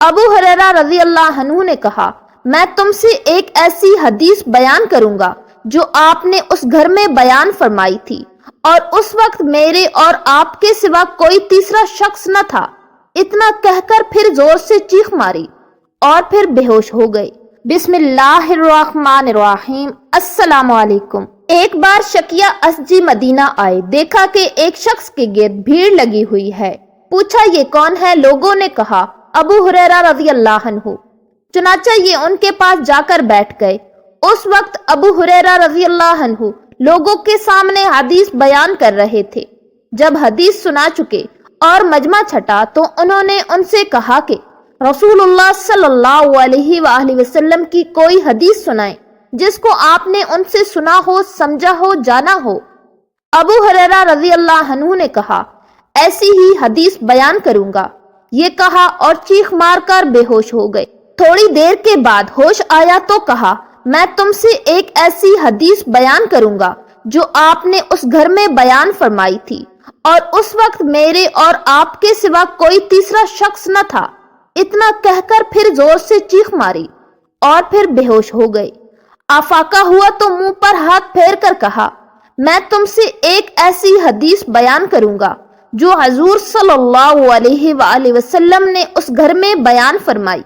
ابو ہریرہ رضی اللہ عنہ نے کہا، میں تم سے ایک ایسی حدیث بیان کروں گا جو آپ نے اس گھر میں بیان فرمائی تھی، اور اس وقت میرے اور آپ کے سوا کوئی تیسرا شخص نہ تھا۔ اتنا کہہ کر پھر زور سے چیخ ماری اور پھر بے ہوش ہو گئی۔ بسم اللہ الرحمن الرحیم۔ السلام علیکم۔ ایک بار شکیہ ازدی مدینہ آئے، دیکھا کہ ایک شخص کے گرد بھیڑ لگی ہوئی ہے۔ پوچھا یہ کون ہے؟ لوگوں نے کہا ابو ہریرہ رضی اللہ عنہ۔ چنانچہ یہ ان کے پاس جا کر بیٹھ گئے۔ اس وقت ابو ہریرہ رضی اللہ عنہ لوگوں کے سامنے حدیث بیان کر رہے تھے۔ جب حدیث سنا چکے اور مجمع چھٹا تو انہوں نے ان سے کہا کہ رسول اللہ صلی اللہ علیہ وآلہ وسلم کی کوئی حدیث سنائیں جس کو آپ نے ان سے سنا ہو، سمجھا ہو، جانا ہو۔ ابو ہریرہ رضی اللہ عنہ نے کہا، ایسی ہی حدیث بیان کروں گا۔ یہ کہا اور چیخ مار کر بے ہوش ہو گئے۔ تھوڑی دیر کے بعد ہوش آیا تو کہا، میں تم سے ایک ایسی حدیث بیان کروں گا جو آپ نے اس گھر میں بیان فرمائی تھی، اور اس وقت میرے اور آپ کے سوا کوئی تیسرا شخص نہ تھا۔ اتنا کہہ کر پھر زور سے چیخ ماری اور پھر بے ہوش ہو گئی۔ آفاقہ ہوا تو منہ پر ہاتھ پھیر کر کہا، میں تم سے ایک ایسی حدیث بیان کروں گا جو حضور صلی اللہ علیہ وآلہ وسلم نے اس گھر میں بیان فرمائی،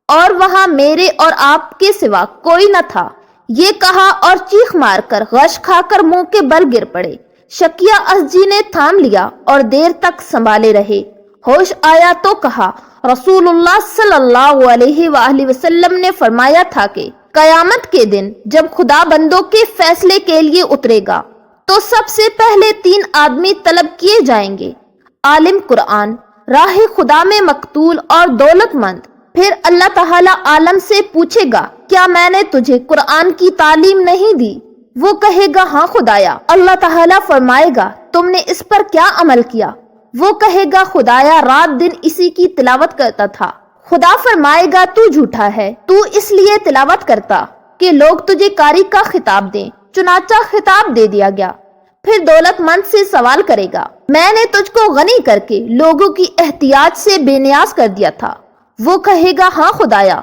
اور وہاں میرے اور آپ کے سوا کوئی نہ تھا۔ یہ کہا اور چیخ مار کر غش کھا کر منہ کے بل گر پڑے۔ شکیہ ازدی نے تھام لیا اور دیر تک سنبھالے رہے۔ ہوش آیا تو کہا، رسول اللہ صلی اللہ علیہ وآلہ وسلم نے فرمایا تھا کہ قیامت کے دن جب خدا بندوں کے فیصلے کے لیے اترے گا تو سب سے پہلے 3 آدمی طلب کیے جائیں گے، عالم قرآن، راہ خدا میں مقتول اور دولت مند۔ پھر اللہ تعالیٰ عالم سے پوچھے گا، کیا میں نے تجھے قرآن کی تعلیم نہیں دی؟ وہ کہے گا، ہاں خدایا۔ اللہ تعالیٰ فرمائے گا، تم نے اس پر کیا عمل کیا؟ وہ کہے گا، خدایا رات دن اسی کی تلاوت کرتا تھا۔ خدا فرمائے گا، تو جھوٹا ہے، تو اس لیے تلاوت کرتا کہ لوگ تجھے قاری کا خطاب دیں، چنانچہ خطاب دے دیا گیا۔ پھر دولت مند سے سوال کرے گا، میں نے تجھ کو غنی کر کے لوگوں کی احتیاج سے بے نیاز کر دیا تھا۔ وہ کہے گا، ہاں خدایا۔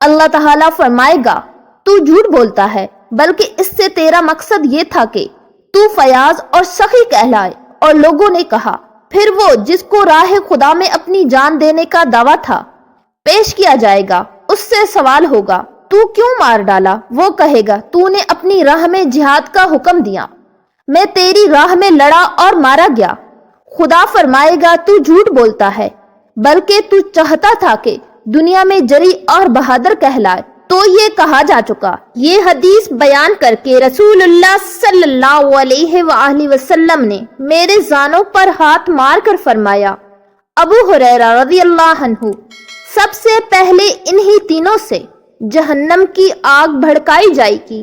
اللہ تعالیٰ فرمائے گا، تو جھوٹ بولتا ہے، بلکہ اس سے تیرا مقصد یہ تھا کہ تو فیاض اور سخی کہلائے۔ اور لوگوں نے کہا، پھر وہ جس کو راہ خدا میں اپنی جان دینے کا دعویٰ تھا پیش کیا جائے گا، اس سے سوال ہوگا، تو کیوں مار ڈالا؟ وہ کہے گا، تو نے اپنی راہ میں جہاد کا حکم دیا، میں تیری راہ میں لڑا اور مارا گیا۔ خدا فرمائے گا، تو جھوٹ بولتا ہے، بلکہ تو چاہتا تھا کہ دنیا میں جری اور بہادر کہلائے۔ تو یہ کہا جا چکا۔ یہ حدیث بیان کر کے رسول اللہ صلی اللہ علیہ وآلہ وسلم نے میرے زانوں پر ہاتھ مار کر فرمایا، ابو ہریرہ رضی اللہ عنہ، سب سے پہلے انہی تینوں سے جہنم کی آگ بھڑکائی جائے گی۔